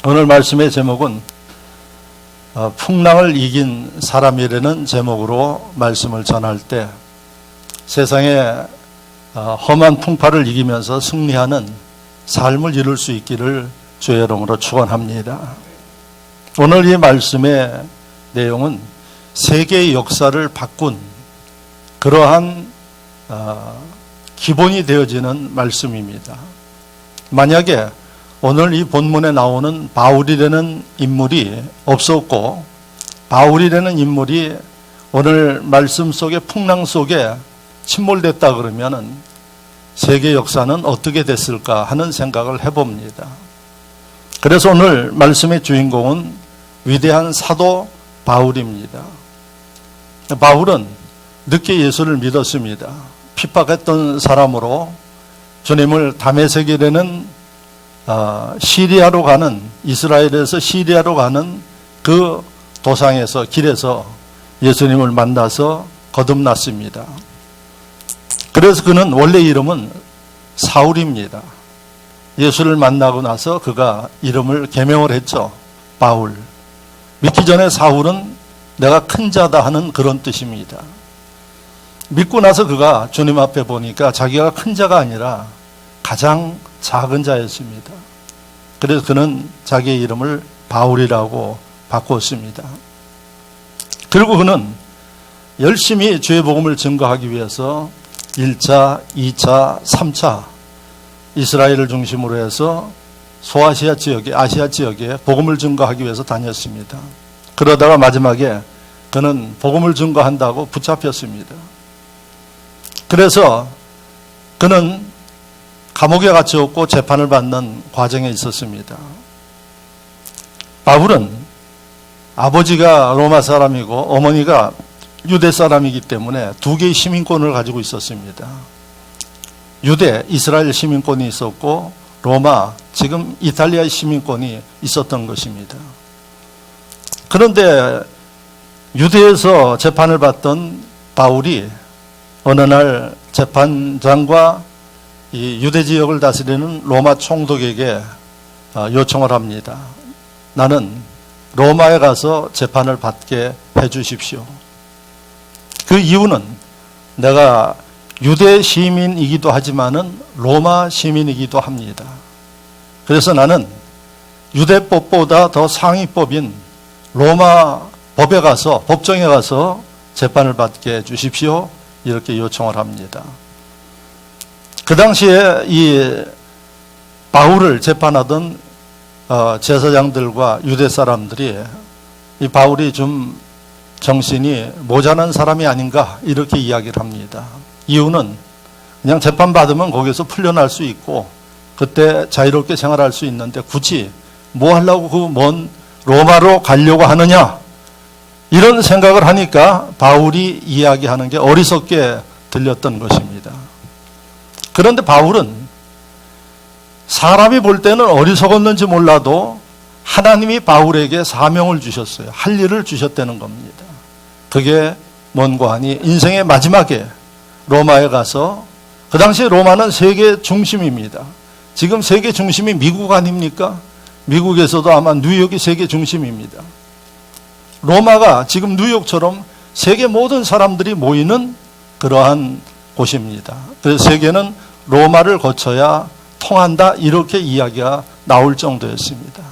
오늘 말씀의 제목은 풍랑을 이긴 사람이라는 제목으로 말씀을 전할 때 세상의 험한 풍파를 이기면서 승리하는 삶을 이룰 수 있기를 주의 이름으로 축원합니다. 오늘 이 말씀의 내용은 세계의 역사를 바꾼 그러한 기본이 되어지는 말씀입니다. 만약에 오늘 이 본문에 나오는 바울이라는 인물이 없었고 바울이라는 인물이 오늘 말씀 속에 풍랑 속에 침몰됐다 그러면은 세계 역사는 어떻게 됐을까 하는 생각을 해봅니다. 그래서 오늘 말씀의 주인공은 위대한 사도 바울입니다. 바울은 늦게 예수를 믿었습니다. 핍박했던 사람으로 주님을 다메섹이라는 시리아로 가는, 이스라엘에서 시리아로 가는 그 도상에서 길에서 예수님을 만나서 거듭났습니다. 그래서 그는 원래 이름은 사울입니다. 예수를 만나고 나서 그가 이름을 개명을 했죠. 바울. 믿기 전에 사울은 내가 큰 자다 하는 그런 뜻입니다. 믿고 나서 그가 주님 앞에 보니까 자기가 큰 자가 아니라 가장 작은 자였습니다. 그래서 그는 자기의 이름을 바울이라고 바꿨습니다. 그리고 그는 열심히 주의 복음을 증거하기 위해서 1차, 2차, 3차 이스라엘을 중심으로 해서 소아시아 지역에, 아시아 지역에 복음을 증거하기 위해서 다녔습니다. 그러다가 마지막에 그는 복음을 증거한다고 붙잡혔습니다. 그래서 그는 감옥에 갇혀있고 재판을 받는 과정에 있었습니다. 바울은 아버지가 로마 사람이고 어머니가 유대 사람이기 때문에 두 개의 시민권을 가지고 있었습니다. 유대, 이스라엘 시민권이 있었고 로마, 지금 이탈리아의 시민권이 있었던 것입니다. 그런데 유대에서 재판을 받던 바울이 어느 날 재판장과 이 유대 지역을 다스리는 로마 총독에게 요청을 합니다. 나는 로마에 가서 재판을 받게 해 주십시오. 그 이유는 내가 유대 시민이기도 하지만은 로마 시민이기도 합니다. 그래서 나는 유대법보다 더 상위법인 로마 법에 가서, 법정에 가서 재판을 받게 해 주십시오. 이렇게 요청을 합니다. 그 당시에 이 바울을 재판하던 제사장들과 유대 사람들이 이 바울이 좀 정신이 모자란 사람이 아닌가 이렇게 이야기를 합니다. 이유는 그냥 재판받으면 거기서 풀려날 수 있고 그때 자유롭게 생활할 수 있는데 굳이 뭐 하려고 그 먼 로마로 가려고 하느냐 이런 생각을 하니까 바울이 이야기하는 게 어리석게 들렸던 것입니다. 그런데 바울은 사람이 볼 때는 어리석었는지 몰라도 하나님이 바울에게 사명을 주셨어요. 할 일을 주셨다는 겁니다. 그게 뭔가 하니 인생의 마지막에 로마에 가서, 그 당시에 로마는 세계 중심입니다. 지금 세계 중심이 미국 아닙니까? 미국에서도 아마 뉴욕이 세계 중심입니다. 로마가 지금 뉴욕처럼 세계 모든 사람들이 모이는 그러한 곳입니다. 그래서 세계는 로마를 거쳐야 통한다 이렇게 이야기가 나올 정도였습니다.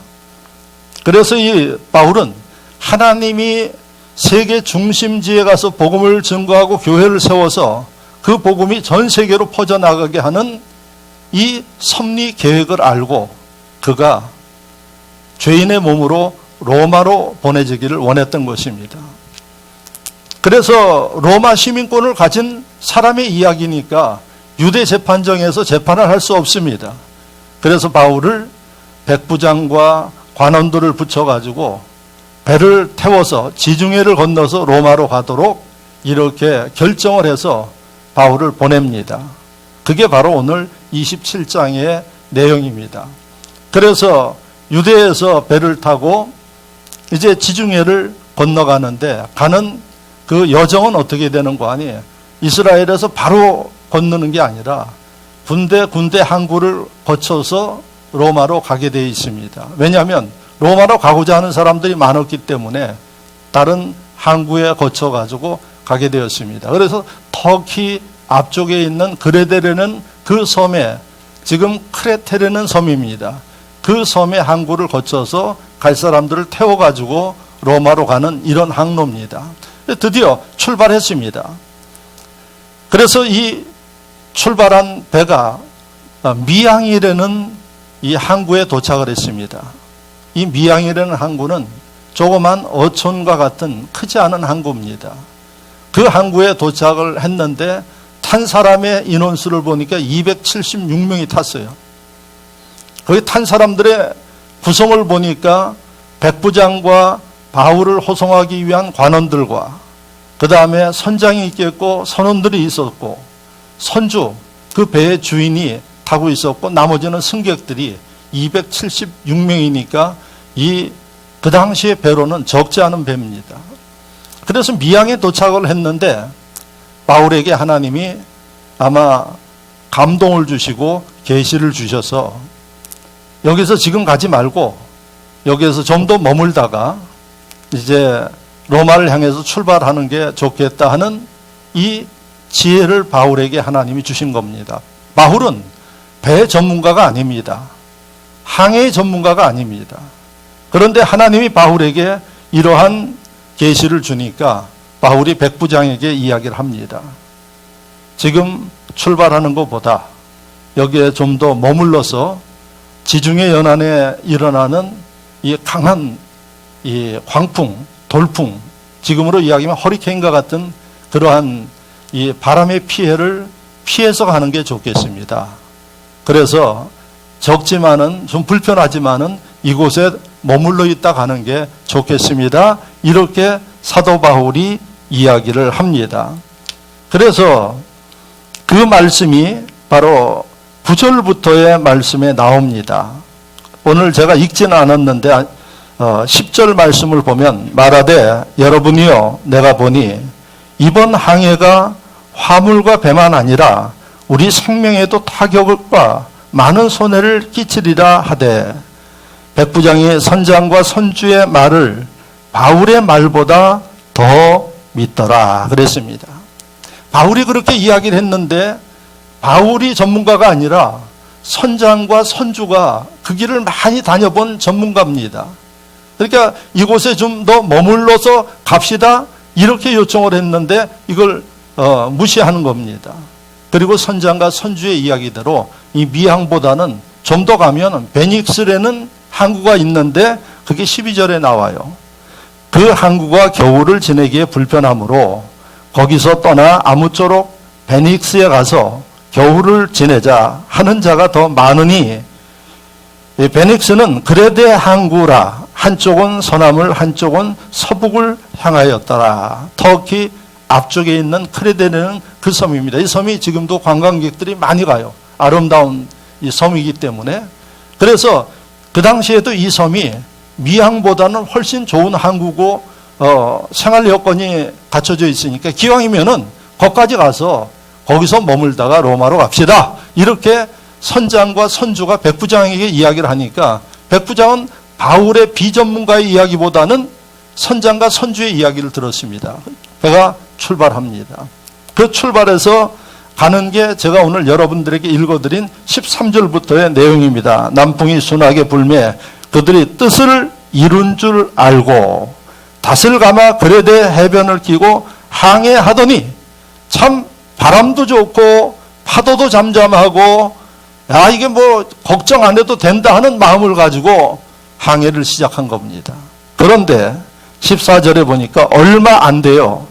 그래서 이 바울은 하나님이 세계 중심지에 가서 복음을 증거하고 교회를 세워서 그 복음이 전 세계로 퍼져나가게 하는 이 섭리 계획을 알고 그가 죄인의 몸으로 로마로 보내지기를 원했던 것입니다. 그래서 로마 시민권을 가진 사람의 이야기니까 유대 재판정에서 재판을 할 수 없습니다. 그래서 바울을 백부장과 관원들을 붙여가지고 배를 태워서 지중해를 건너서 로마로 가도록 이렇게 결정을 해서 바울을 보냅니다. 그게 바로 오늘 27장의 내용입니다. 그래서 유대에서 배를 타고 이제 지중해를 건너가는데 가는 그 여정은 어떻게 되는 거 아니에요? 이스라엘에서 바로 건너는 게 아니라 군데 항구를 거쳐서 로마로 가게 되어 있습니다. 왜냐하면 로마로 가고자 하는 사람들이 많았기 때문에 다른 항구에 거쳐가지고 가게 되었습니다. 그래서 터키 앞쪽에 있는 그레데라는 그 섬에, 지금 크레테라는 섬입니다. 그 섬의 항구를 거쳐서 갈 사람들을 태워가지고 로마로 가는 이런 항로입니다. 드디어 출발했습니다. 그래서 이 출발한 배가 미양이라는 이 항구에 도착을 했습니다. 이 미양이라는 항구는 조그만 어촌과 같은 크지 않은 항구입니다. 그 항구에 도착을 했는데 탄 사람의 인원수를 보니까 276명이 탔어요. 거기 탄 사람들의 구성을 보니까 백부장과 바울을 호송하기 위한 관원들과 그 다음에 선장이 있겠고 선원들이 있었고 선주, 그 배의 주인이 타고 있었고 나머지는 승객들이 276명이니까 그 당시의 배로는 적지 않은 배입니다. 그래서 미양에 도착을 했는데 바울에게 하나님이 아마 감동을 주시고 계시를 주셔서 여기서 지금 가지 말고 여기에서 좀 더 머물다가 이제 로마를 향해서 출발하는 게 좋겠다 하는 이 지혜를 바울에게 하나님이 주신 겁니다. 바울은 배 전문가가 아닙니다. 항해 전문가가 아닙니다. 그런데 하나님이 바울에게 이러한 계시를 주니까 바울이 백부장에게 이야기를 합니다. 지금 출발하는 것보다 여기에 좀 더 머물러서 지중해 연안에 일어나는 이 강한 이 광풍, 돌풍, 지금으로 이야기하면 허리케인과 같은 그러한 이 바람의 피해를 피해서 가는 게 좋겠습니다. 그래서 적지만은 좀 불편하지만은 이곳에 머물러 있다 가는 게 좋겠습니다. 이렇게 사도 바울이 이야기를 합니다. 그래서 그 말씀이 바로 9절부터의 말씀에 나옵니다. 오늘 제가 읽지는 않았는데 10절 말씀을 보면 말하되 여러분이요 내가 보니 이번 항해가 화물과 배만 아니라 우리 생명에도 타격과 많은 손해를 끼치리라 하되 백부장이 선장과 선주의 말을 바울의 말보다 더 믿더라 그랬습니다. 바울이 그렇게 이야기를 했는데 바울이 전문가가 아니라 선장과 선주가 그 길을 많이 다녀본 전문가입니다. 그러니까 이곳에 좀 더 머물러서 갑시다 이렇게 요청을 했는데 이걸 무시하는 겁니다. 그리고 선장과 선주의 이야기대로 이 미항보다는 좀 더 가면 베닉스라는 항구가 있는데 그게 12절에 나와요. 그 항구가 겨울을 지내기에 불편하므로 거기서 떠나 아무쪼록 베닉스에 가서 겨울을 지내자 하는 자가 더 많으니 베닉스는 그레데 항구라 한쪽은 서남을 한쪽은 서북을 향하였더라. 터키 앞쪽에 있는 크레데는 그 섬입니다. 이 섬이 지금도 관광객들이 많이 가요. 아름다운 이 섬이기 때문에. 그래서 그 당시에도 이 섬이 미항보다는 훨씬 좋은 항구고 생활 여건이 갖춰져 있으니까 기왕이면은 거기까지 가서 거기서 머물다가 로마로 갑시다. 이렇게 선장과 선주가 백부장에게 이야기를 하니까 백부장은 바울의 비전문가의 이야기보다는 선장과 선주의 이야기를 들었습니다. 배가 출발합니다. 그 출발해서 가는 게 제가 오늘 여러분들에게 읽어드린 13절부터의 내용입니다. 남풍이 순하게 불매 그들이 뜻을 이룬 줄 알고 닷을 감아 그레데 해변을 끼고 항해하더니 참 바람도 좋고 파도도 잠잠하고 야 이게 뭐 걱정 안 해도 된다 하는 마음을 가지고 항해를 시작한 겁니다. 그런데 14절에 보니까 얼마 안 돼요.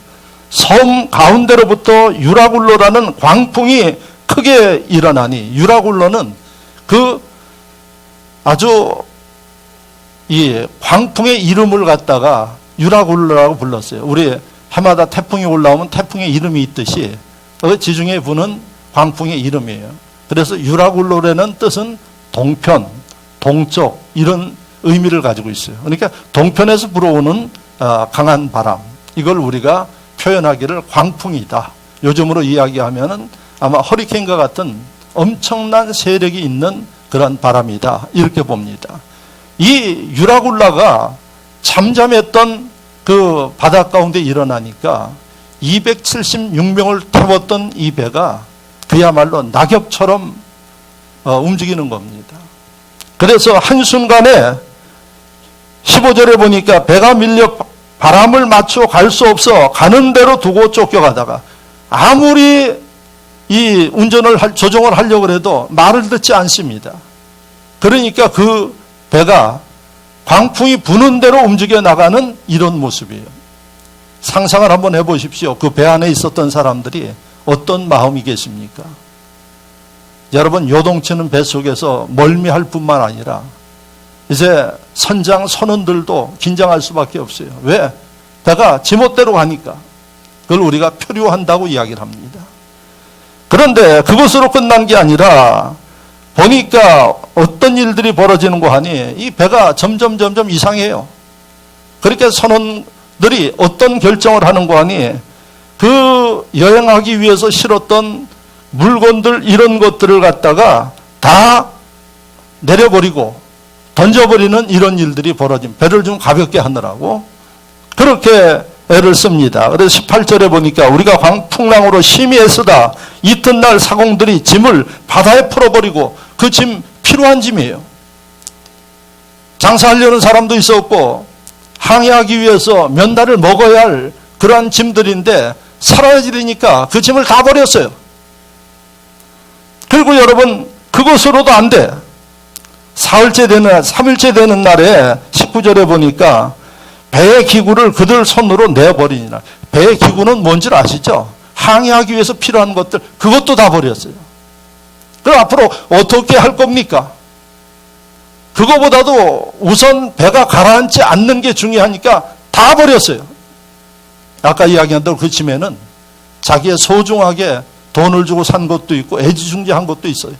섬 가운데로부터 유라굴로라는 광풍이 크게 일어나니 유라굴로는 그 아주 이 광풍의 이름을 갖다가 유라굴로라고 불렀어요. 우리 해마다 태풍이 올라오면 태풍의 이름이 있듯이 지중해 부는 광풍의 이름이에요. 그래서 유라굴로라는 뜻은 동편, 동쪽 이런 의미를 가지고 있어요. 그러니까 동편에서 불어오는 강한 바람 이걸 우리가 표현하기를 광풍이다. 요즘으로 이야기하면은 아마 허리케인과 같은 엄청난 세력이 있는 그런 바람이다. 이렇게 봅니다. 이 유라굴라가 잠잠했던 그 바다 가운데 일어나니까 276명을 태웠던 이 배가 그야말로 낙엽처럼 움직이는 겁니다. 그래서 한순간에 15절에 보니까 배가 밀려 바람을 맞춰 갈 수 없어 가는 대로 두고 쫓겨가다가 아무리 이 조종을 하려고 해도 말을 듣지 않습니다. 그러니까 그 배가 광풍이 부는 대로 움직여 나가는 이런 모습이에요. 상상을 한번 해보십시오. 그 배 안에 있었던 사람들이 어떤 마음이겠습니까? 여러분, 요동치는 배 속에서 멀미할 뿐만 아니라 이제 선장 선원들도 긴장할 수밖에 없어요. 왜? 배가 지멋대로 가니까. 그걸 우리가 표류한다고 이야기를 합니다. 그런데 그것으로 끝난 게 아니라 보니까 어떤 일들이 벌어지는 거 하니 이 배가 점점 이상해요. 그렇게 선원들이 어떤 결정을 하는 거 하니 그 여행하기 위해서 실었던 물건들 이런 것들을 갖다가 다 내려버리고 던져버리는 이런 일들이 벌어진, 배를 좀 가볍게 하느라고 그렇게 애를 씁니다. 그래서 18절에 보니까 우리가 광풍랑으로 심히 애쓰다 이튿날 사공들이 짐을 바다에 풀어버리고 그 짐 필요한 짐이에요. 장사하려는 사람도 있었고 항해하기 위해서 몇 달을 먹어야 할 그러한 짐들인데 사라지니까 그 짐을 다 버렸어요. 그리고 여러분, 그것으로도 안 돼. 3일째 되는 날에 19절에 보니까 배의 기구를 그들 손으로 내버리니라. 배의 기구는 뭔지 아시죠? 항해하기 위해서 필요한 것들, 그것도 다 버렸어요. 그럼 앞으로 어떻게 할 겁니까? 그거보다도 우선 배가 가라앉지 않는 게 중요하니까 다 버렸어요. 아까 이야기한 대로 그 짐에는 자기의 소중하게 돈을 주고 산 것도 있고 애지중지한 것도 있어요.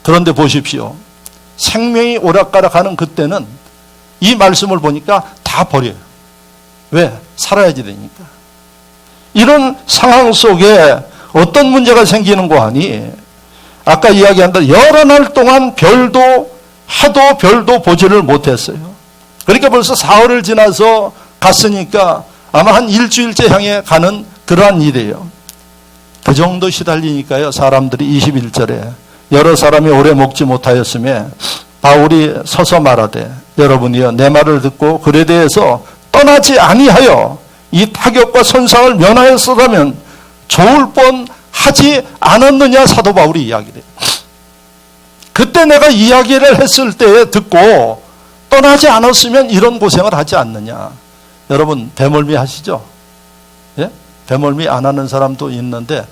그런데 보십시오. 생명이 오락가락하는 그때는 이 말씀을 보니까 다 버려요. 왜? 살아야지 되니까. 이런 상황 속에 어떤 문제가 생기는 거 하니 아까 이야기한 대로 여러 날 동안 해도 별도 보지를 못했어요. 그러니까 벌써 사흘을 지나서 갔으니까 아마 한 일주일째 향해 가는 그러한 일이에요. 그 정도 시달리니까요. 사람들이 21절에 여러 사람이 오래 먹지 못하였으며 바울이 서서 말하되 여러분이여 내 말을 듣고 글에 대해서 떠나지 아니하여 이 타격과 손상을 면하였으라면 좋을 뻔하지 않았느냐. 사도 바울이 이야기를 해요. 그때 내가 이야기를 했을 때 듣고 떠나지 않았으면 이런 고생을 하지 않느냐. 여러분, 배멀미 하시죠? 예? 배멀미 안 하는 사람도 있는데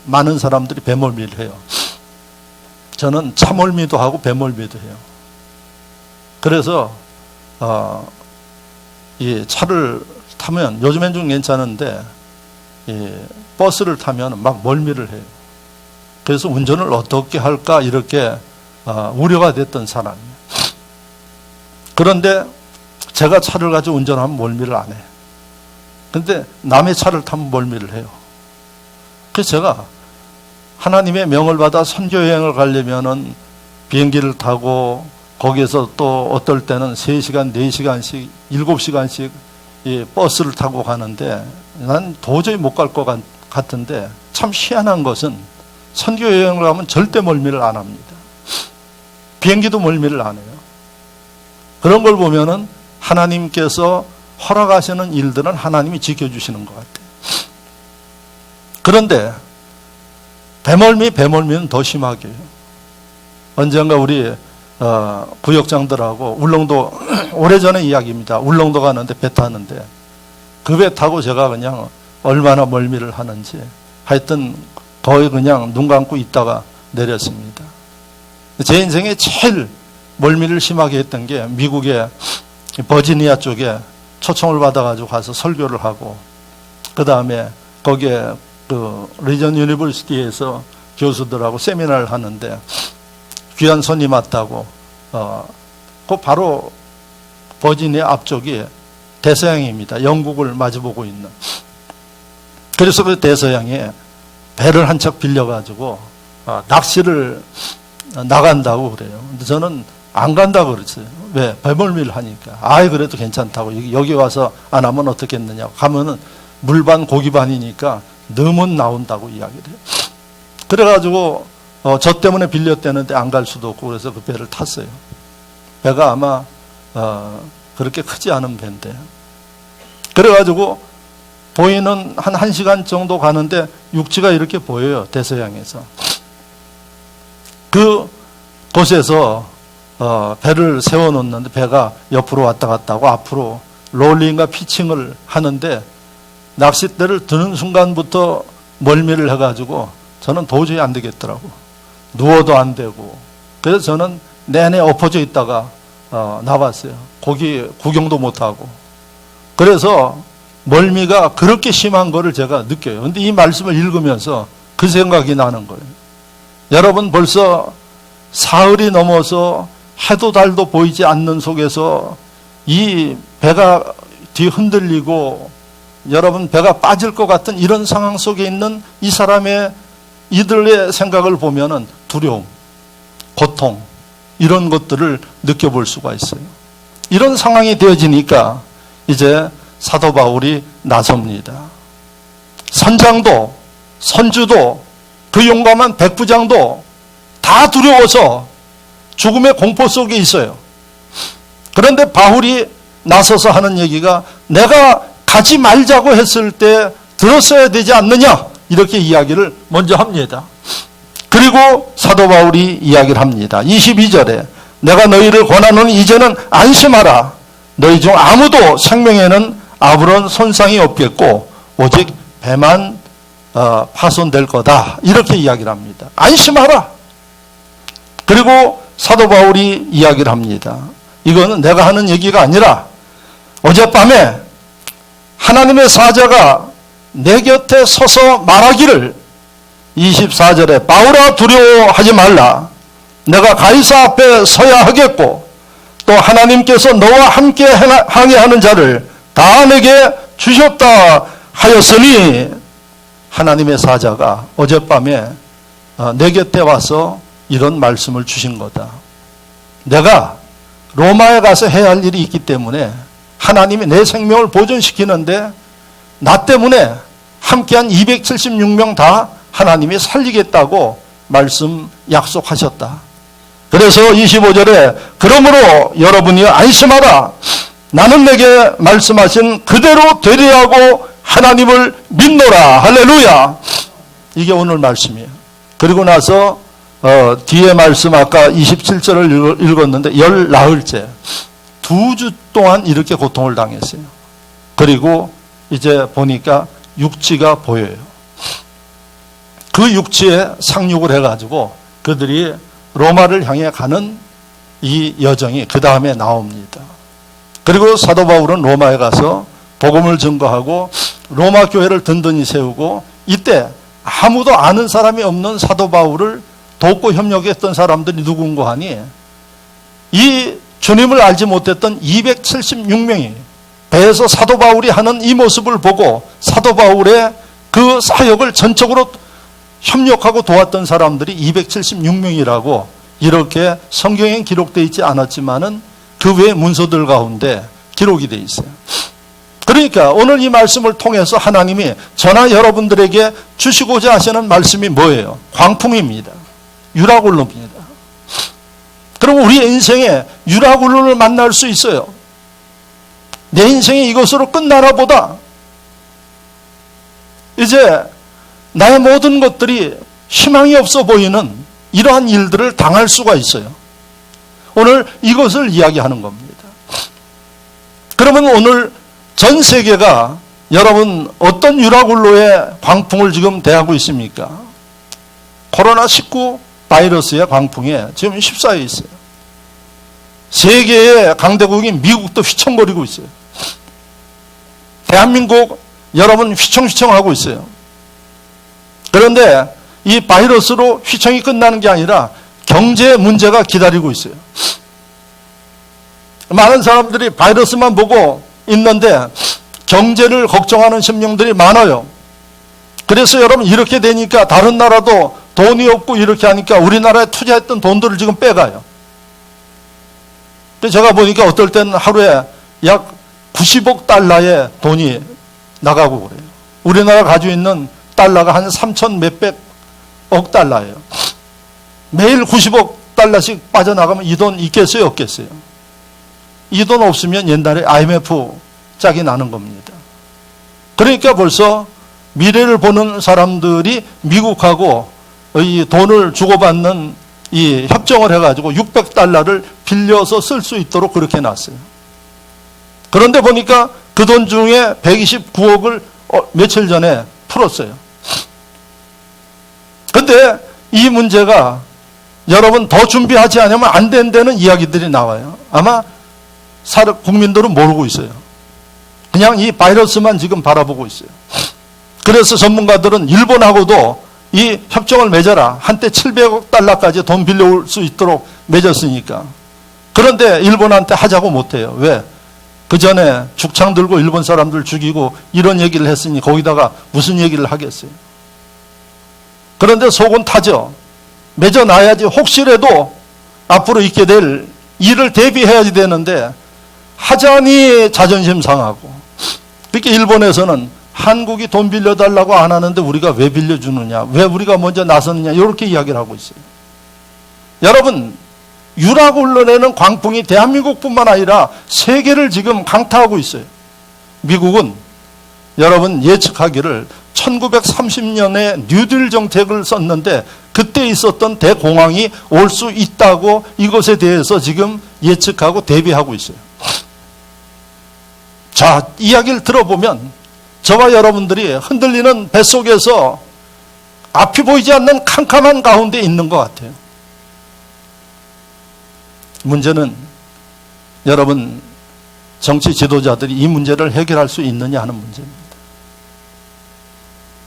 많은 사람들이 배멀미를 해요. 저는 차멀미도 하고 배멀미도 해요. 그래서 이 차를 타면 요즘엔 좀 괜찮은데 이 버스를 타면 막 멀미를 해요. 그래서 운전을 어떻게 할까 이렇게 우려가 됐던 사람이에요. 그런데 제가 차를 가지고 운전하면 멀미를 안 해요. 그런데 남의 차를 타면 멀미를 해요. 그래서 제가 하나님의 명을 받아 선교 여행을 가려면은 비행기를 타고 거기에서 또 어떨 때는 3시간, 4시간씩, 7시간씩 이 버스를 타고 가는데 난 도저히 못 갈 것 같은데 참 희한한 것은 선교 여행을 가면 절대 멀미를 안 합니다. 비행기도 멀미를 안 해요. 그런 걸 보면은 하나님께서 허락하시는 일들은 하나님이 지켜주시는 것 같아요. 그런데 배멀미는 더 심하게 해요. 언젠가 우리 부역장들하고 울릉도, 오래전의 이야기입니다. 울릉도 가는데 배 타는데 그 배 타고 제가 그냥 얼마나 멀미를 하는지 하여튼 거의 그냥 눈 감고 있다가 내렸습니다. 제 인생에 제일 멀미를 심하게 했던 게 미국의 버지니아 쪽에 초청을 받아가지고 가서 설교를 하고 그 다음에 거기에 그 리전 유니버시티에서 교수들하고 세미나를 하는데 귀한 손님 왔다고 그 바로 버지니아 앞쪽이 대서양입니다. 영국을 마주보고 있는. 그래서 그 대서양에 배를 한 척 빌려가지고 낚시를 나간다고 그래요. 근데 저는 안 간다고 그랬어요. 왜? 배멀미를 하니까. 아이, 그래도 괜찮다고. 여기 와서 안 하면 어떻겠느냐고. 가면은 물반 고기반이니까 넣으면 나온다고 이야기를 해요. 그래가지고 저 때문에 빌렸대는데 안 갈 수도 없고 그래서 그 배를 탔어요. 배가 아마 그렇게 크지 않은 배인데. 그래가지고 보이는 한 1시간 정도 가는데 육지가 이렇게 보여요. 대서양에서. 그 곳에서 배를 세워놓는데 배가 옆으로 왔다 갔다 하고 앞으로 롤링과 피칭을 하는데 낚싯대를 드는 순간부터 멀미를 해가지고 저는 도저히 안 되겠더라고. 누워도 안 되고. 그래서 저는 내내 엎어져 있다가 나왔어요. 거기 구경도 못하고. 그래서 멀미가 그렇게 심한 거를 제가 느껴요. 그런데 이 말씀을 읽으면서 그 생각이 나는 거예요. 여러분, 벌써 사흘이 넘어서 해도 달도 보이지 않는 속에서 이 배가 뒤 흔들리고 여러분 배가 빠질 것 같은 이런 상황 속에 있는 이 사람의 이들의 생각을 보면은 두려움, 고통 이런 것들을 느껴볼 수가 있어요. 이런 상황이 되어지니까 이제 사도 바울이 나섭니다. 선장도 선주도 그 용감한 백부장도 다 두려워서 죽음의 공포 속에 있어요. 그런데 바울이 나서서 하는 얘기가 내가 가지 말자고 했을 때 들었어야 되지 않느냐 이렇게 이야기를 먼저 합니다. 그리고 사도 바울이 이야기를 합니다. 22절에 내가 너희를 권하노니 이제는 안심하라. 너희 중 아무도 생명에는 아무런 손상이 없겠고 오직 배만 파손될 거다. 이렇게 이야기를 합니다. 안심하라. 그리고 사도 바울이 이야기를 합니다. 이거는 내가 하는 얘기가 아니라 어젯밤에 하나님의 사자가 내 곁에 서서 말하기를 24절에 바울아 두려워하지 말라. 내가 가이사 앞에 서야 하겠고 또 하나님께서 너와 함께 항해하는 자를 다 내게 주셨다 하였으니 하나님의 사자가 어젯밤에 내 곁에 와서 이런 말씀을 주신 거다. 내가 로마에 가서 해야 할 일이 있기 때문에 하나님이 내 생명을 보존시키는데 나 때문에 함께한 276명 다 하나님이 살리겠다고 말씀 약속하셨다. 그래서 25절에 그러므로 여러분이 안심하라. 나는 내게 말씀하신 그대로 되리라고 하나님을 믿노라. 할렐루야. 이게 오늘 말씀이에요. 그리고 나서 뒤에 말씀 아까 27절을 읽었는데 열 나흘째 2주 동안 이렇게 고통을 당했어요. 그리고 이제 보니까 육지가 보여요. 그 육지에 상륙을 해가지고 그들이 로마를 향해 가는 이 여정이 그 다음에 나옵니다. 그리고 사도 바울은 로마에 가서 복음을 증거하고 로마 교회를 든든히 세우고 이때 아무도 아는 사람이 없는 사도 바울을 돕고 협력했던 사람들이 누군가 하니 이 주님을 알지 못했던 276명이 배에서 사도 바울이 하는 이 모습을 보고 사도 바울의 그 사역을 전적으로 협력하고 도왔던 사람들이 276명이라고 이렇게 성경엔 기록되어 있지 않았지만은 그 외의 문서들 가운데 기록이 되어 있어요. 그러니까 오늘 이 말씀을 통해서 하나님이 저나 여러분들에게 주시고자 하시는 말씀이 뭐예요? 광풍입니다. 유라굴로입니다. 그럼 우리 인생에 유라굴로를 만날 수 있어요. 내 인생이 이것으로 끝나나 보다. 이제 나의 모든 것들이 희망이 없어 보이는 이러한 일들을 당할 수가 있어요. 오늘 이것을 이야기하는 겁니다. 그러면 오늘 전 세계가 여러분 어떤 유라굴로의 광풍을 지금 대하고 있습니까? 코로나19 바이러스의 광풍에 지금 휩싸여 있어요. 세계의 강대국인 미국도 휘청거리고 있어요. 대한민국 여러분 휘청휘청하고 있어요. 그런데 이 바이러스로 휘청이 끝나는 게 아니라 경제 문제가 기다리고 있어요. 많은 사람들이 바이러스만 보고 있는데 경제를 걱정하는 심령들이 많아요. 그래서 여러분 이렇게 되니까 다른 나라도 돈이 없고 이렇게 하니까 우리나라에 투자했던 돈들을 지금 빼가요. 근데 제가 보니까 어떨 때는 하루에 약 90억 달러의 돈이 나가고 그래요. 우리나라 가지고 있는 달러가 한 3천 몇백억 달러예요. 매일 90억 달러씩 빠져나가면 이 돈 있겠어요, 없겠어요? 이 돈 없으면 옛날에 IMF 짝이 나는 겁니다. 그러니까 벌써 미래를 보는 사람들이 미국하고 이 돈을 주고받는 이 협정을 해가지고 600달러를 빌려서 쓸 수 있도록 그렇게 놨어요. 그런데 보니까 그 돈 중에 129억을 며칠 전에 풀었어요. 근데 이 문제가 여러분 더 준비하지 않으면 안 된다는 이야기들이 나와요. 아마 국민들은 모르고 있어요. 그냥 이 바이러스만 지금 바라보고 있어요. 그래서 전문가들은 일본하고도 이 협정을 맺어라. 한때 700억 달러까지 돈 빌려올 수 있도록 맺었으니까. 그런데 일본한테 하자고 못해요. 왜? 그 전에 죽창 들고 일본 사람들 죽이고 이런 얘기를 했으니 거기다가 무슨 얘기를 하겠어요. 그런데 속은 타죠. 맺어놔야지 혹시라도 앞으로 있게 될 일을 대비해야지 되는데 하자니 자존심 상하고. 그렇게 일본에서는 한국이 돈 빌려달라고 안 하는데 우리가 왜 빌려주느냐, 왜 우리가 먼저 나서느냐 이렇게 이야기를 하고 있어요. 여러분, 유락 흘러내는 광풍이 대한민국뿐만 아니라 세계를 지금 강타하고 있어요. 미국은 여러분 예측하기를 1930년에 뉴딜 정책을 썼는데 그때 있었던 대공황이 올 수 있다고 이것에 대해서 지금 예측하고 대비하고 있어요. 자, 이야기를 들어보면 저와 여러분들이 흔들리는 뱃속에서 앞이 보이지 않는 캄캄한 가운데 있는 것 같아요. 문제는 여러분 정치 지도자들이 이 문제를 해결할 수 있느냐 하는 문제입니다.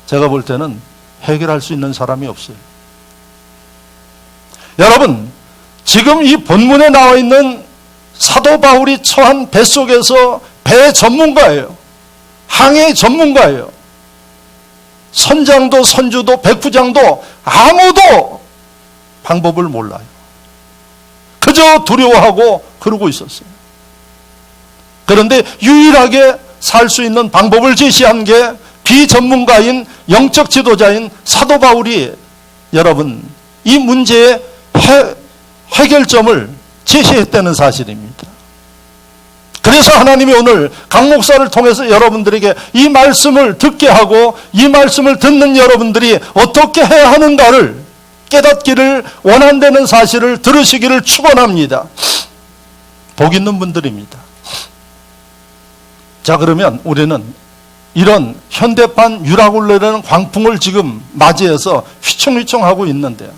제가 볼 때는 해결할 수 있는 사람이 없어요. 여러분, 지금 이 본문에 나와 있는 사도 바울이 처한 뱃속에서 배 전문가예요. 항해 전문가예요. 선장도 선주도 백부장도 아무도 방법을 몰라요. 그저 두려워하고 그러고 있었어요. 그런데 유일하게 살 수 있는 방법을 제시한 게 비전문가인 영적 지도자인 사도 바울이 여러분 이 문제의 해결점을 제시했다는 사실입니다. 그래서 하나님이 오늘 강 목사를 통해서 여러분들에게 이 말씀을 듣게 하고 이 말씀을 듣는 여러분들이 어떻게 해야 하는가를 깨닫기를 원한다는 사실을 들으시기를 축원합니다. 복 있는 분들입니다. 자, 그러면 우리는 이런 현대판 유락올레라는 광풍을 지금 맞이해서 휘청휘청하고 있는데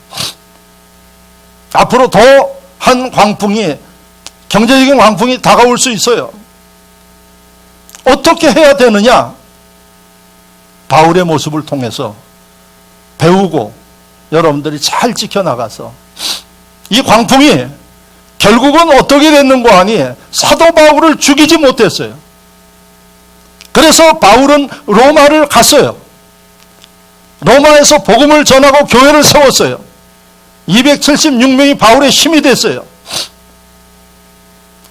앞으로 더한 광풍이 경제적인 광풍이 다가올 수 있어요. 어떻게 해야 되느냐? 바울의 모습을 통해서 배우고 여러분들이 잘 지켜나가서 이 광풍이 결국은 어떻게 됐는고 하니 사도 바울을 죽이지 못했어요. 그래서 바울은 로마를 갔어요. 로마에서 복음을 전하고 교회를 세웠어요. 276명이 바울의 힘이 됐어요.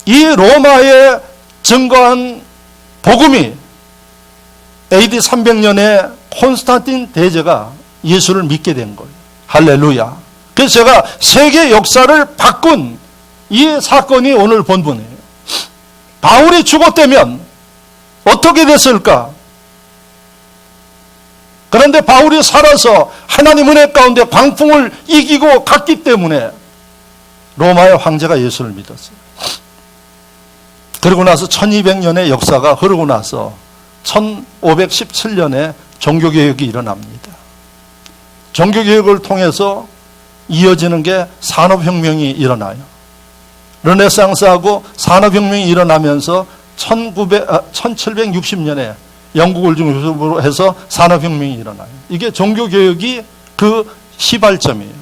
이 로마에 증거한 복음이 AD 300년에 콘스탄틴 대제가 예수를 믿게 된 거예요. 할렐루야. 그래서 제가 세계 역사를 바꾼 이 사건이 오늘 본문이에요. 바울이 죽었다면 어떻게 됐을까? 그런데 바울이 살아서 하나님 은혜 가운데 광풍을 이기고 갔기 때문에 로마의 황제가 예수를 믿었어요. 그러고 나서 1200년의 역사가 흐르고 나서 1517년에 종교개혁이 일어납니다. 종교개혁을 통해서 이어지는 게 산업혁명이 일어나요. 르네상스하고 산업혁명이 일어나면서 1760년에 영국을 중심으로 해서 산업혁명이 일어나요. 이게 종교개혁이 그 시발점이에요.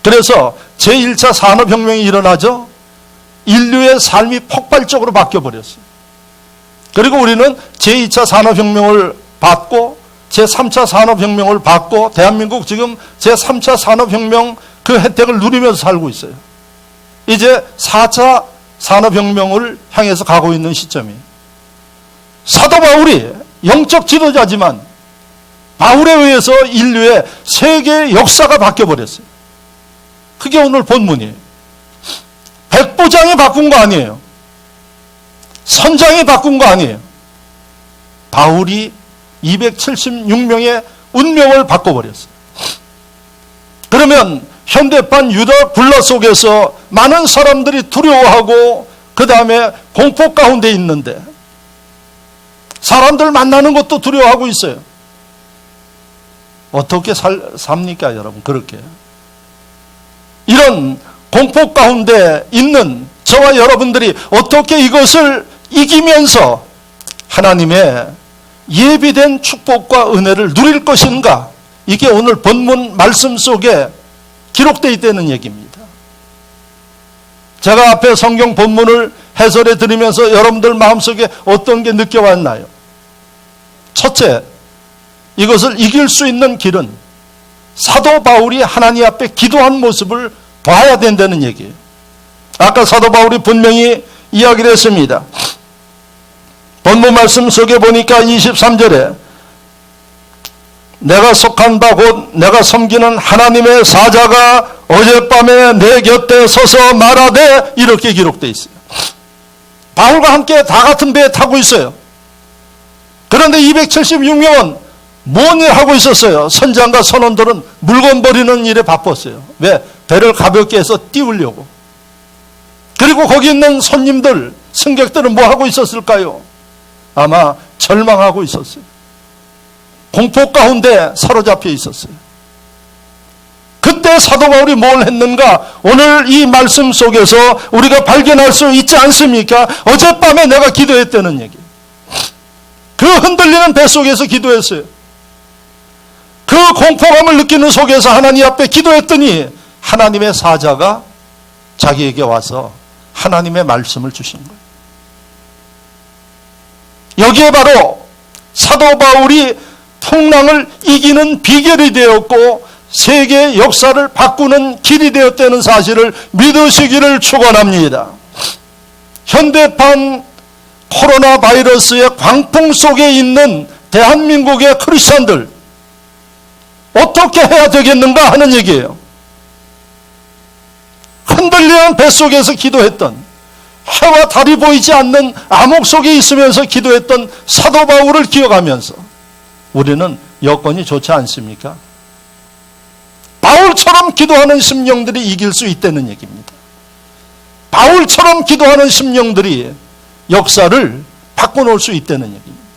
그래서 제1차 산업혁명이 일어나죠. 인류의 삶이 폭발적으로 바뀌어버렸어요. 그리고 우리는 제2차 산업혁명을 받고 제3차 산업혁명을 받고 대한민국 지금 제3차 산업혁명 그 혜택을 누리면서 살고 있어요. 이제 4차 산업혁명을 향해서 가고 있는 시점이에요. 사도 바울이 영적 지도자지만 바울에 의해서 인류의 세계의 역사가 바뀌어버렸어요. 그게 오늘 본문이에요. 백부장이 바꾼 거 아니에요. 선장이 바꾼 거 아니에요. 바울이 276명의 운명을 바꿔버렸어요. 그러면 현대판 유다 군라 속에서 많은 사람들이 두려워하고 그 다음에 공포 가운데 있는데 사람들 만나는 것도 두려워하고 있어요. 어떻게 삽니까 여러분? 그렇게 이런 공포 가운데 있는 저와 여러분들이 어떻게 이것을 이기면서 하나님의 예비된 축복과 은혜를 누릴 것인가? 이게 오늘 본문 말씀 속에 기록되어 있다는 얘기입니다. 제가 앞에 성경 본문을 해설해 드리면서 여러분들 마음속에 어떤 게 느껴왔나요? 첫째, 이것을 이길 수 있는 길은 사도 바울이 하나님 앞에 기도한 모습을 봐야 된다는 얘기예요. 아까 사도 바울이 분명히 이야기를 했습니다. 본문 말씀 속에 보니까 23절에 내가 속한 바 곧 내가 섬기는 하나님의 사자가 어젯밤에 내 곁에 서서 말하되 이렇게 기록되어 있어요. 바울과 함께 다 같은 배에 타고 있어요. 그런데 276명은 뭔 일 하고 있었어요? 선장과 선원들은 물건 버리는 일에 바빴어요. 왜? 배를 가볍게 해서 띄우려고. 그리고 거기 있는 손님들, 승객들은 뭐 하고 있었을까요? 아마 절망하고 있었어요. 공포 가운데 사로잡혀 있었어요. 그때 사도 바울이 뭘 했는가? 오늘 이 말씀 속에서 우리가 발견할 수 있지 않습니까? 어젯밤에 내가 기도했다는 얘기. 그 흔들리는 배 속에서 기도했어요. 그 공포감을 느끼는 속에서 하나님 앞에 기도했더니 하나님의 사자가 자기에게 와서 하나님의 말씀을 주신 거예요. 여기에 바로 사도 바울이 풍랑을 이기는 비결이 되었고 세계의 역사를 바꾸는 길이 되었다는 사실을 믿으시기를 축원합니다. 현대판 코로나 바이러스의 광풍 속에 있는 대한민국의 크리스천들 어떻게 해야 되겠는가 하는 얘기예요. 흔들리는 뱃속에서 기도했던, 해와 달이 보이지 않는 암흑 속에 있으면서 기도했던 사도 바울을 기억하면서 우리는 여건이 좋지 않습니까? 바울처럼 기도하는 심령들이 이길 수 있다는 얘기입니다. 바울처럼 기도하는 심령들이 역사를 바꿔놓을 수 있다는 얘기입니다.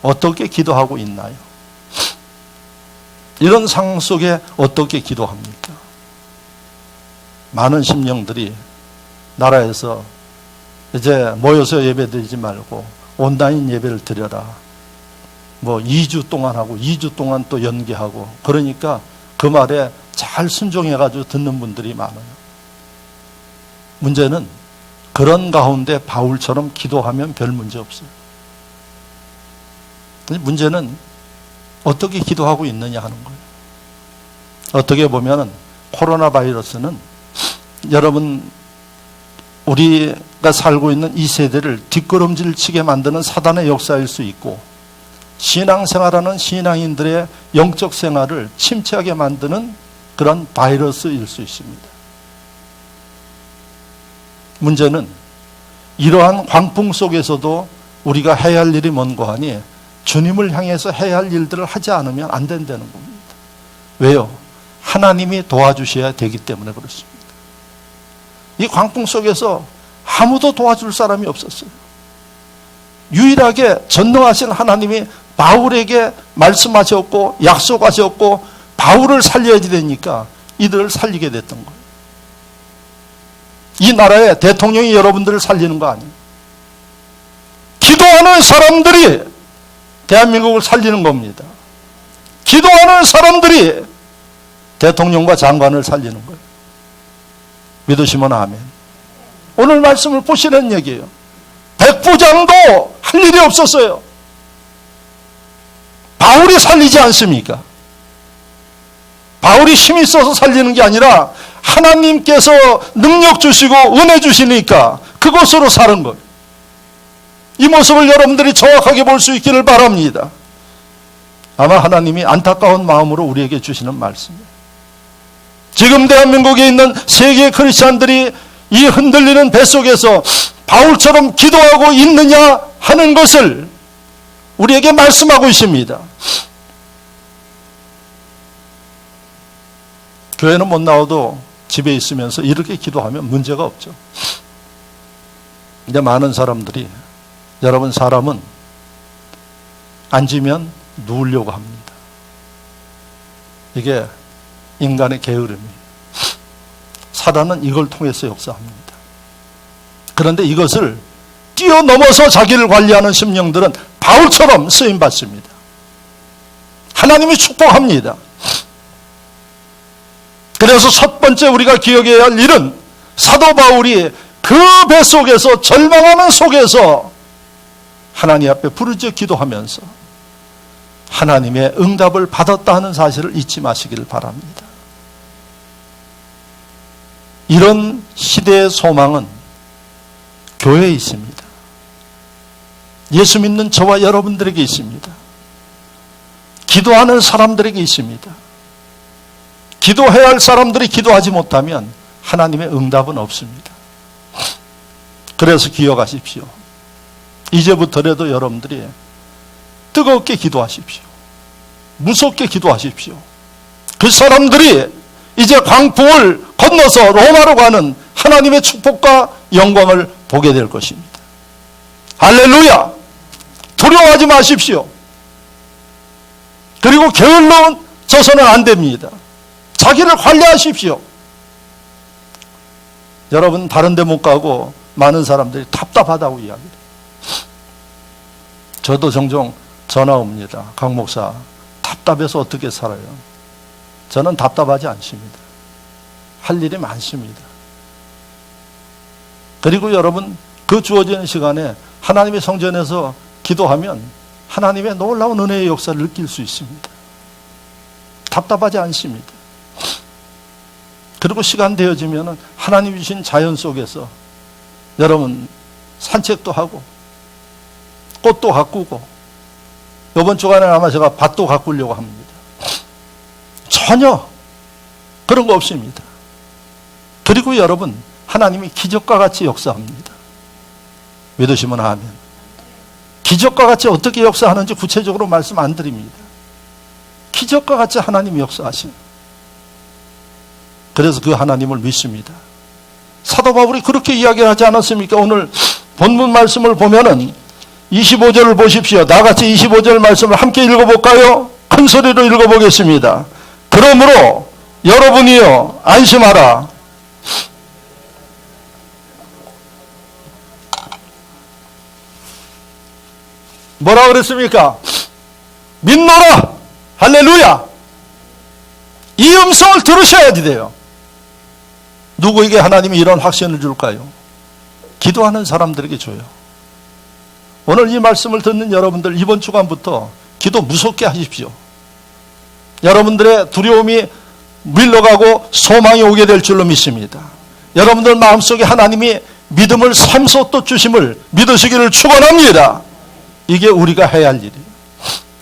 어떻게 기도하고 있나요? 이런 상황 속에 어떻게 기도합니까? 많은 심령들이 나라에서 이제 모여서 예배드리지 말고 온라인 예배를 드려라. 뭐 2주 동안 하고 2주 동안 또 연기하고 그러니까 그 말에 잘 순종해가지고 듣는 분들이 많아요. 문제는 그런 가운데 바울처럼 기도하면 별 문제 없어요. 문제는 어떻게 기도하고 있느냐 하는 거예요. 어떻게 보면 코로나 바이러스는 여러분 우리가 살고 있는 이 세대를 뒷걸음질 치게 만드는 사단의 역사일 수 있고 신앙생활하는 신앙인들의 영적 생활을 침체하게 만드는 그런 바이러스일 수 있습니다. 문제는 이러한 광풍 속에서도 우리가 해야 할 일이 뭔가 하니 주님을 향해서 해야 할 일들을 하지 않으면 안 된다는 겁니다. 왜요? 하나님이 도와주셔야 되기 때문에 그렇습니다. 이 광풍 속에서 아무도 도와줄 사람이 없었어요. 유일하게 전능하신 하나님이 바울에게 말씀하셨고 약속하셨고 바울을 살려야지 되니까 이들을 살리게 됐던 거예요. 이 나라의 대통령이 여러분들을 살리는 거 아니에요. 기도하는 사람들이 대한민국을 살리는 겁니다. 기도하는 사람들이 대통령과 장관을 살리는 거예요. 믿으시면 아멘. 오늘 말씀을 보시는 얘기예요. 백부장도 할 일이 없었어요. 바울이 살리지 않습니까? 바울이 힘이 있어서 살리는 게 아니라 하나님께서 능력 주시고 은혜 주시니까 그것으로 사는 거예요. 이 모습을 여러분들이 정확하게 볼 수 있기를 바랍니다. 아마 하나님이 안타까운 마음으로 우리에게 주시는 말씀이에요. 지금 대한민국에 있는 세계 크리스찬들이 이 흔들리는 뱃속에서 바울처럼 기도하고 있느냐 하는 것을 우리에게 말씀하고 있습니다. 교회는 못 나와도 집에 있으면서 이렇게 기도하면 문제가 없죠. 근데 많은 사람들이, 여러분, 사람은 앉으면 누우려고 합니다. 이게 인간의 게으름이에요. 사단은 이걸 통해서 역사합니다. 그런데 이것을 뛰어넘어서 자기를 관리하는 심령들은 바울처럼 쓰임받습니다. 하나님이 축복합니다. 그래서 첫 번째 우리가 기억해야 할 일은 사도 바울이 그 뱃속에서, 절망하는 속에서 하나님 앞에 부르짖어 기도하면서 하나님의 응답을 받았다 하는 사실을 잊지 마시기를 바랍니다. 이런 시대의 소망은 교회에 있습니다. 예수 믿는 저와 여러분들에게 있습니다. 기도하는 사람들에게 있습니다. 기도해야 할 사람들이 기도하지 못하면 하나님의 응답은 없습니다. 그래서 기억하십시오. 이제부터라도 여러분들이 뜨겁게 기도하십시오. 무섭게 기도하십시오. 그 사람들이 이제 광풍을 건너서 로마로 가는 하나님의 축복과 영광을 보게 될 것입니다. 할렐루야! 두려워하지 마십시오. 그리고 게을러져서는 안 됩니다. 자기를 관리하십시오. 여러분, 다른 데 못 가고 많은 사람들이 답답하다고 이야기해요. 저도 종종 전화 옵니다. 강 목사, 답답해서 어떻게 살아요? 저는 답답하지 않습니다. 할 일이 많습니다. 그리고 여러분, 그 주어지는 시간에 하나님의 성전에서 기도하면 하나님의 놀라운 은혜의 역사를 느낄 수 있습니다. 답답하지 않습니다. 그리고 시간 되어지면 하나님 주신 자연 속에서 여러분 산책도 하고 꽃도 가꾸고, 이번 주간에 아마 제가 밭도 가꾸려고 합니다. 전혀 그런 거 없습니다. 그리고 여러분, 하나님이 기적과 같이 역사합니다. 믿으시면 아멘. 기적과 같이 어떻게 역사하는지 구체적으로 말씀 안 드립니다. 기적과 같이 하나님이 역사하시는, 그래서 그 하나님을 믿습니다. 사도 바울이 그렇게 이야기하지 않았습니까? 오늘 본문 말씀을 보면은 25절을 보십시오. 다 같이 25절 말씀을 함께 읽어볼까요? 큰 소리로 읽어보겠습니다. 그러므로 여러분이요, 안심하라. 뭐라 그랬습니까? 믿노라. 할렐루야. 이 음성을 들으셔야지 돼요. 누구에게 하나님이 이런 확신을 줄까요? 기도하는 사람들에게 줘요. 오늘 이 말씀을 듣는 여러분들, 이번 주간부터 기도 무섭게 하십시오. 여러분들의 두려움이 밀려가고 소망이 오게 될 줄로 믿습니다. 여러분들 마음속에 하나님이 믿음을 샘솟도 주심을 믿으시기를 축원합니다. 이게 우리가 해야 할 일이에요.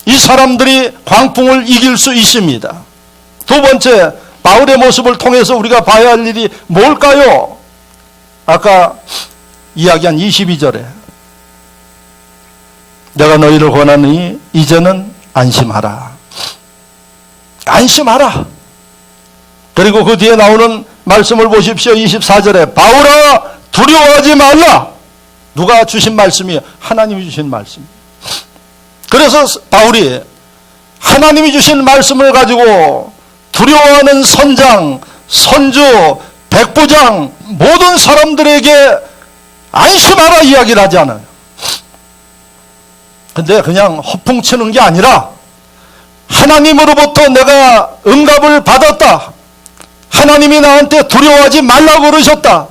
이 사람들이 광풍을 이길 수 있습니다. 두 번째, 바울의 모습을 통해서 우리가 봐야 할 일이 뭘까요? 아까 이야기한 22절에 내가 너희를 권하니 이제는 안심하라. 안심하라. 그리고 그 뒤에 나오는 말씀을 보십시오. 24절에 바울아 두려워하지 말라. 누가 주신 말씀이에요? 하나님이 주신 말씀. 그래서 바울이 하나님이 주신 말씀을 가지고 두려워하는 선장, 선주, 백부장 모든 사람들에게 안심하라 이야기를 하지 않아요. 근데 그냥 허풍치는 게 아니라 하나님으로부터 내가 응답을 받았다. 하나님이 나한테 두려워하지 말라고 그러셨다.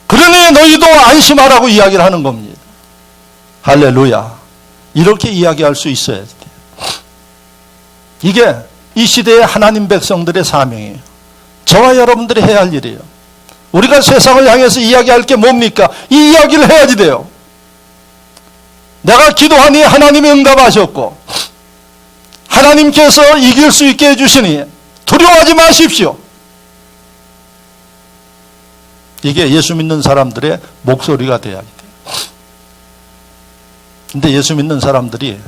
그러니 너희도 안심하라고 이야기를 하는 겁니다. 할렐루야. 이렇게 이야기할 수 있어야 돼요. 이게 이 시대의 하나님 백성들의 사명이에요. 저와 여러분들이 해야 할 일이에요. 우리가 세상을 향해서 이야기할 게 뭡니까? 이 이야기를 해야지 돼요. 내가 기도하니 하나님이 응답하셨고 하나님께서 이길 수 있게 해주시니 두려워하지 마십시오. 이게 예수 믿는 사람들의 목소리가 돼야 돼요. 근데 예수 믿는 사람들이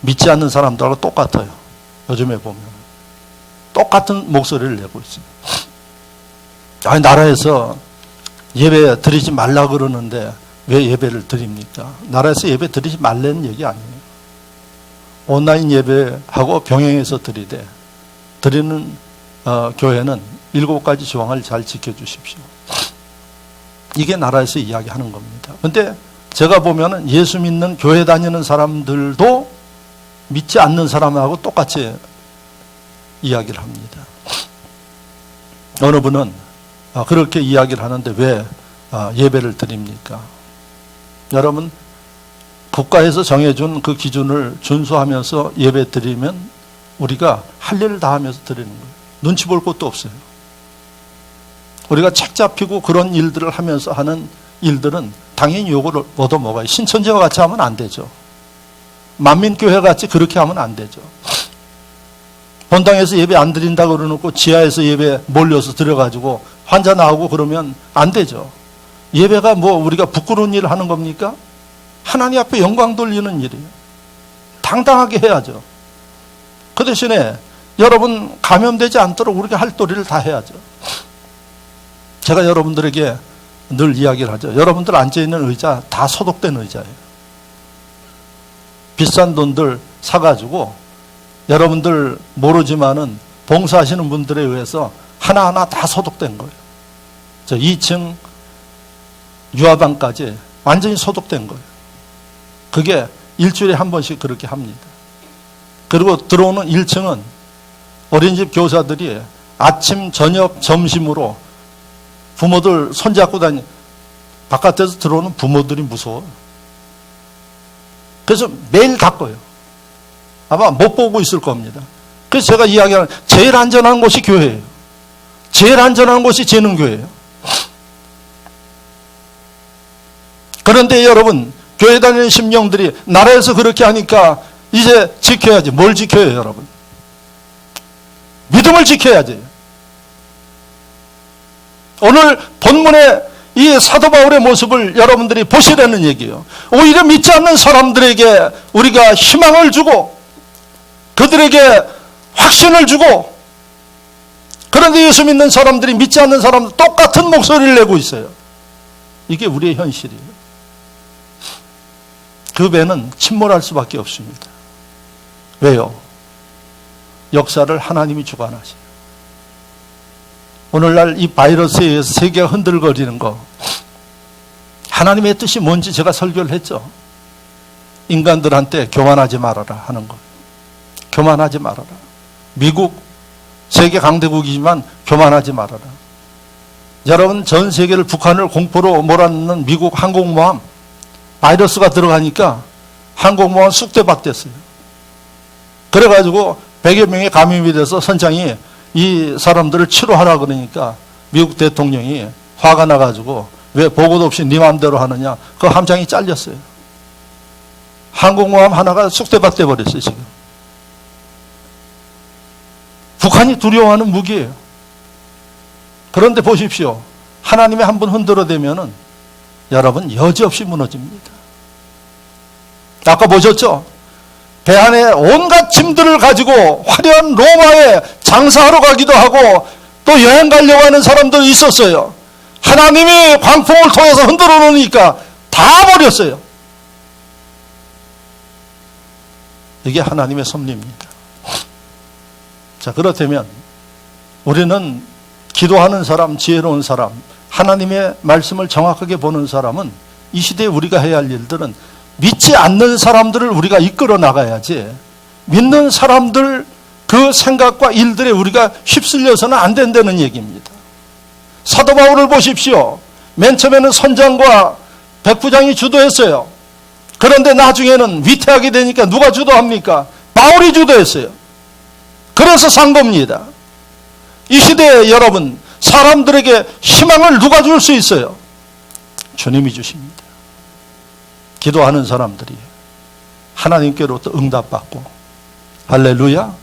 믿지 않는 사람들하고 똑같아요. 요즘에 보면 똑같은 목소리를 내고 있어요. 아니, 나라에서 예배 드리지 말라 그러는데 왜 예배를 드립니까? 나라에서 예배 드리지 말라는 얘기 아니에요. 온라인 예배하고 병행해서 드리는 교회는 7가지 조항을 잘 지켜주십시오. 이게 나라에서 이야기하는 겁니다. 그런데 제가 보면은 예수 믿는 교회 다니는 사람들도 믿지 않는 사람하고 똑같이 이야기를 합니다. 어느 분은 그렇게 이야기를 하는데 왜 예배를 드립니까? 여러분, 국가에서 정해준 그 기준을 준수하면서 예배 드리면 우리가 할 일을 다 하면서 드리는 거예요. 눈치 볼 것도 없어요. 우리가 책 잡히고 그런 일들을 하면서 하는 일들은 당연히 요거를 얻어먹어요. 신천지와 같이 하면 안 되죠. 만민교회 같이 그렇게 하면 안 되죠. 본당에서 예배 안 드린다 그러놓고 지하에서 예배 몰려서 들어가지고 환자 나오고 그러면 안 되죠. 예배가 뭐 우리가 부끄러운 일을 하는 겁니까? 하나님 앞에 영광 돌리는 일이에요. 당당하게 해야죠. 그 대신에 여러분 감염되지 않도록 우리가 할 도리를 다 해야죠. 제가 여러분들에게 늘 이야기를 하죠. 여러분들 앉아있는 의자 다 소독된 의자예요. 비싼 돈들 사가지고 여러분들 모르지만은 봉사하시는 분들에 의해서 하나하나 다 소독된 거예요. 저 2층 유아방까지 완전히 소독된 거예요. 그게 일주일에 한 번씩 그렇게 합니다. 그리고 들어오는 1층은 어린이집 교사들이 아침, 저녁, 점심으로 부모들 손잡고 바깥에서 들어오는 부모들이 무서워요. 그래서 매일 닦아요. 아마 못 보고 있을 겁니다. 그래서 제가 이야기하는 제일 안전한 곳이 교회예요. 제일 안전한 곳이 재능교회예요. 그런데 여러분, 교회 다니는 심령들이 나라에서 그렇게 하니까 이제 지켜야지. 뭘 지켜요, 여러분? 믿음을 지켜야지. 오늘 본문의 이 사도 바울의 모습을 여러분들이 보시라는 얘기예요. 오히려 믿지 않는 사람들에게 우리가 희망을 주고 그들에게 확신을 주고, 그런데 예수 믿는 사람들이 믿지 않는 사람들 똑같은 목소리를 내고 있어요. 이게 우리의 현실이에요. 그 배는 침몰할 수밖에 없습니다. 왜요? 역사를 하나님이 주관하세요. 오늘날 이 바이러스에 의해서 세계가 흔들거리는 거, 하나님의 뜻이 뭔지 제가 설교를 했죠. 인간들한테 교만하지 말아라 하는 거. 교만하지 말아라. 미국 세계 강대국이지만 교만하지 말아라. 여러분, 전 세계를 북한을 공포로 몰아넣는 미국 항공모함 바이러스가 들어가니까 항공모함 쑥대밭됐어요. 그래가지고 100여 명이 감염이 돼서 선장이 이 사람들을 치료하라 그러니까 미국 대통령이 화가 나가지고 왜 보고도 없이 네 맘대로 하느냐, 그 함장이 잘렸어요. 항공모함 하나가 쑥대밭 돼버렸어요. 지금 북한이 두려워하는 무기예요. 그런데 보십시오. 하나님이 한번 흔들어대면은 여러분 여지없이 무너집니다. 아까 보셨죠? 배 안에 온갖 짐들을 가지고 화려한 로마에 장사하러 가기도 하고 또 여행 가려고 하는 사람들이 있었어요. 하나님이 광풍을 통해서 흔들어 놓으니까 다 버렸어요. 이게 하나님의 섭리입니다. 자, 그렇다면 우리는 기도하는 사람, 지혜로운 사람, 하나님의 말씀을 정확하게 보는 사람은 이 시대에 우리가 해야 할 일들은 믿지 않는 사람들을 우리가 이끌어 나가야지, 믿는 사람들 그 생각과 일들에 우리가 휩쓸려서는 안 된다는 얘기입니다. 사도 바울을 보십시오. 맨 처음에는 선장과 백부장이 주도했어요. 그런데 나중에는 위태하게 되니까 누가 주도합니까? 바울이 주도했어요. 그래서 산 겁니다. 이 시대에 여러분, 사람들에게 희망을 누가 줄 수 있어요? 주님이 주십니다. 기도하는 사람들이 하나님께로부터 응답받고, 할렐루야.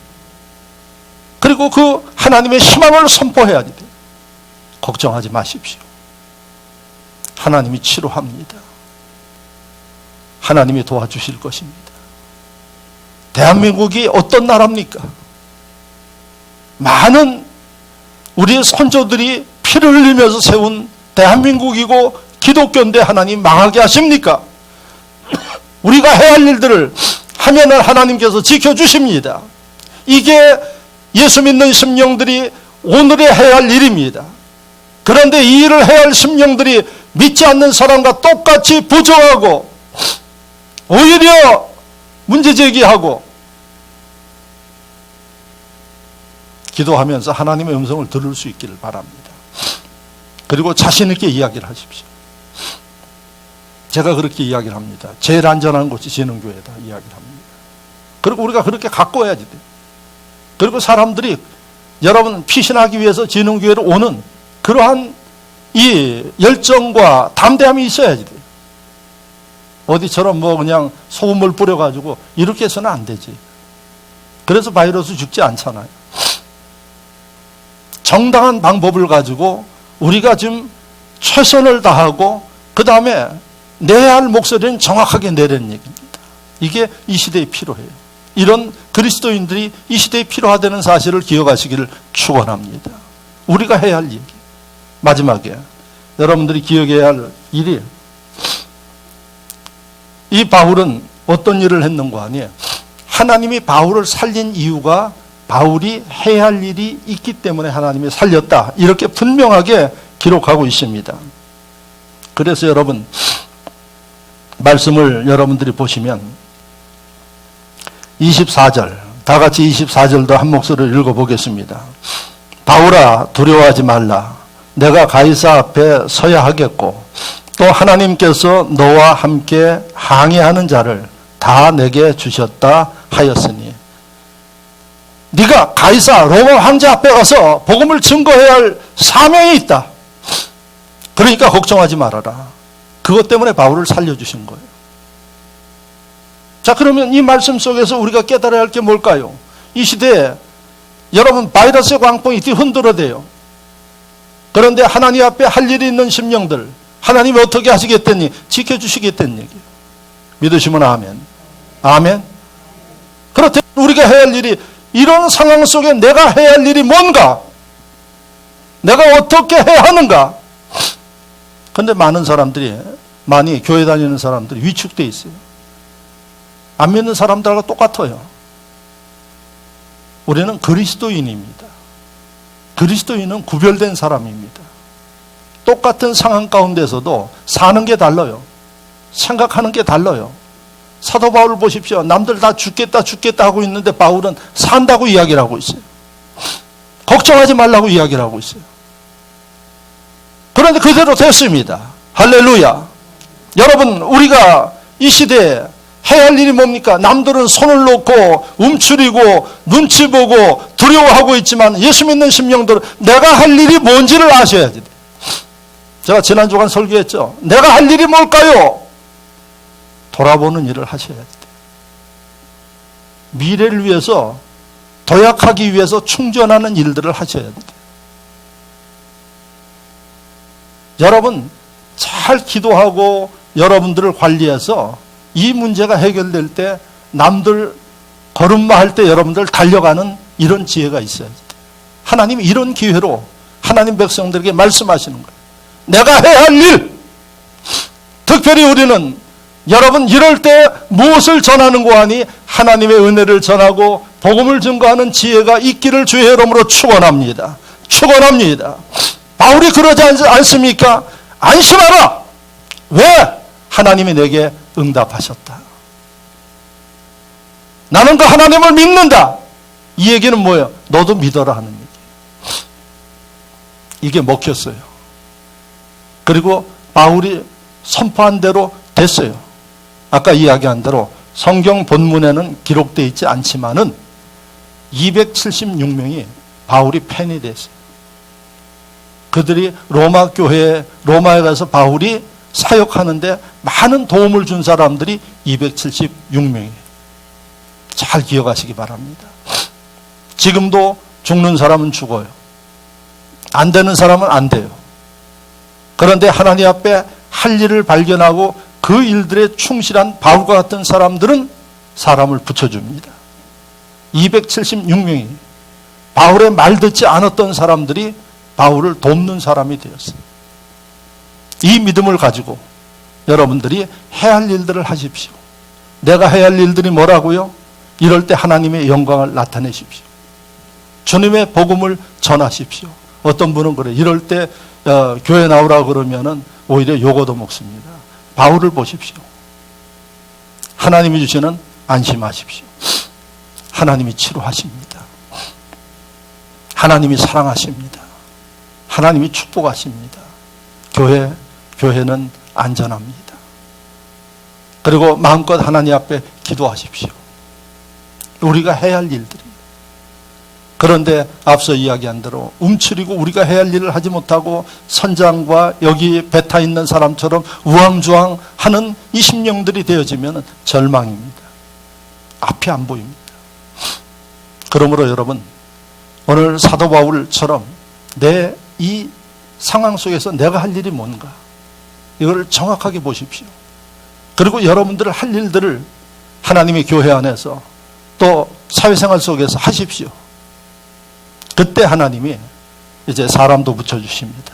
그리고 그 하나님의 희망을 선포해야 돼요. 걱정하지 마십시오. 하나님이 치료합니다. 하나님이 도와주실 것입니다. 대한민국이 어떤 나라입니까? 많은 우리의 선조들이 피를 흘리면서 세운 대한민국이고 기독교인데 하나님 망하게 하십니까? 우리가 해야 할 일들을 하면은 하나님께서 지켜주십니다. 이게 예수 믿는 심령들이 오늘에 해야 할 일입니다. 그런데 이 일을 해야 할 심령들이 믿지 않는 사람과 똑같이 부정하고 오히려 문제제기하고 기도하면서 하나님의 음성을 들을 수 있기를 바랍니다. 그리고 자신 있게 이야기를 하십시오. 제가 그렇게 이야기를 합니다. 제일 안전한 곳이 진흥교회다 이야기를 합니다. 그리고 우리가 그렇게 갖고 와야지 돼요. 그리고 사람들이 여러분 피신하기 위해서 진흥교회로 오는 그러한 이 열정과 담대함이 있어야지 돼요. 어디처럼 뭐 그냥 소금을 뿌려가지고 이렇게 해서는 안 되지. 그래서 바이러스 죽지 않잖아요. 정당한 방법을 가지고 우리가 지금 최선을 다하고 그 다음에 내야 할 목소리는 정확하게 내라는 얘기입니다. 이게 이 시대에 필요해요. 이런 그리스도인들이 이 시대에 필요하다는 사실을 기억하시기를 축원합니다. 우리가 해야 할 얘기. 마지막에 여러분들이 기억해야 할 일이, 이 바울은 어떤 일을 했는가 하니 하나님이 바울을 살린 이유가 바울이 해야 할 일이 있기 때문에 하나님이 살렸다, 이렇게 분명하게 기록하고 있습니다. 그래서 여러분 말씀을 여러분들이 보시면 24절, 다 같이 24절도 한 목소리로 읽어보겠습니다. 바울아 두려워하지 말라. 내가 가이사 앞에 서야 하겠고 또 하나님께서 너와 함께 항해하는 자를 다 내게 주셨다 하였으니, 네가 가이사 로마 황제 앞에 가서 복음을 증거해야 할 사명이 있다. 그러니까 걱정하지 말아라. 그것 때문에 바울을 살려주신 거예요. 자, 그러면 이 말씀 속에서 우리가 깨달아야 할 게 뭘까요? 이 시대에 여러분 바이러스의 광풍이 뒤흔들어대요. 그런데 하나님 앞에 할 일이 있는 심령들, 하나님이 어떻게 하시겠다니? 지켜주시겠다는 얘기예요. 믿으시면 아멘. 아멘. 그렇다면 우리가 해야 할 일이, 이런 상황 속에 내가 해야 할 일이 뭔가? 내가 어떻게 해야 하는가? 그런데 많은 사람들이, 많이 교회 다니는 사람들이 위축되어 있어요. 안 믿는 사람들하고 똑같아요. 우리는 그리스도인입니다. 그리스도인은 구별된 사람입니다. 똑같은 상황 가운데서도 사는 게 달라요. 생각하는 게 달라요. 사도 바울을 보십시오. 남들 다 죽겠다 죽겠다 하고 있는데 바울은 산다고 이야기를 하고 있어요. 걱정하지 말라고 이야기를 하고 있어요. 그런데 그대로 됐습니다. 할렐루야. 여러분, 우리가 이 시대에 해야 할 일이 뭡니까? 남들은 손을 놓고 움츠리고 눈치 보고 두려워하고 있지만 예수 믿는 심령들은 내가 할 일이 뭔지를 아셔야 돼요. 제가 지난 주간 설교했죠. 내가 할 일이 뭘까요? 돌아보는 일을 하셔야 돼요. 미래를 위해서, 도약하기 위해서 충전하는 일들을 하셔야 돼요. 여러분 잘 기도하고 여러분들을 관리해서 이 문제가 해결될 때 남들 걸음마 할 때 여러분들 달려가는 이런 지혜가 있어야 돼요. 하나님이 이런 기회로 하나님 백성들에게 말씀하시는 거예요. 내가 해야 할 일, 특별히 우리는 여러분 이럴 때 무엇을 전하는가 하니 하나님의 은혜를 전하고 복음을 증거하는 지혜가 있기를 주의 이름으로 축원합니다. 축원합니다. 바울이 그러지 않습니까? 안심하라. 왜? 하나님이 내게 응답하셨다. 나는 그 하나님을 믿는다. 이 얘기는 뭐예요? 너도 믿어라 하는 얘기. 이게 먹혔어요. 그리고 바울이 선포한 대로 됐어요. 아까 이야기한 대로 성경 본문에는 기록되어 있지 않지만은 276명이 바울이 팬이 됐어요. 그들이 로마 교회에, 로마에 가서 바울이 사역하는데 많은 도움을 준 사람들이 276명이에요. 잘 기억하시기 바랍니다. 지금도 죽는 사람은 죽어요. 안 되는 사람은 안 돼요. 그런데 하나님 앞에 할 일을 발견하고 그 일들에 충실한 바울과 같은 사람들은 사람을 붙여줍니다. 276명이 바울의 말 듣지 않았던 사람들이 바울을 돕는 사람이 되었어요. 이 믿음을 가지고 여러분들이 해야 할 일들을 하십시오. 내가 해야 할 일들이 뭐라고요? 이럴 때 하나님의 영광을 나타내십시오. 주님의 복음을 전하십시오. 어떤 분은 그래요. 이럴 때 교회 나오라 그러면은 오히려 욕도 먹습니다. 바울을 보십시오. 하나님이 주시는 안심하십시오. 하나님이 치료하십니다. 하나님이 사랑하십니다. 하나님이 축복하십니다. 교회는 안전합니다. 그리고 마음껏 하나님 앞에 기도하십시오. 우리가 해야 할 일들이. 그런데 앞서 이야기한 대로 움츠리고 우리가 해야 할 일을 하지 못하고 선장과 여기 배 타 있는 사람처럼 우왕좌왕하는 이 심령들이 되어지면 절망입니다. 앞이 안 보입니다. 그러므로 여러분, 오늘 사도 바울처럼 내 이 상황 속에서 내가 할 일이 뭔가, 이걸 정확하게 보십시오. 그리고 여러분들 할 일들을 하나님의 교회 안에서 또 사회생활 속에서 하십시오. 그때 하나님이 이제 사람도 붙여주십니다.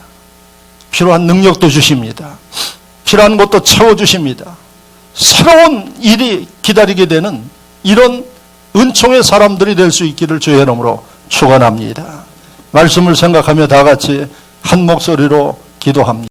필요한 능력도 주십니다. 필요한 것도 채워주십니다. 새로운 일이 기다리게 되는 이런 은총의 사람들이 될 수 있기를 주의 이름으로 축원합니다. 말씀을 생각하며 다 같이 한 목소리로 기도합니다.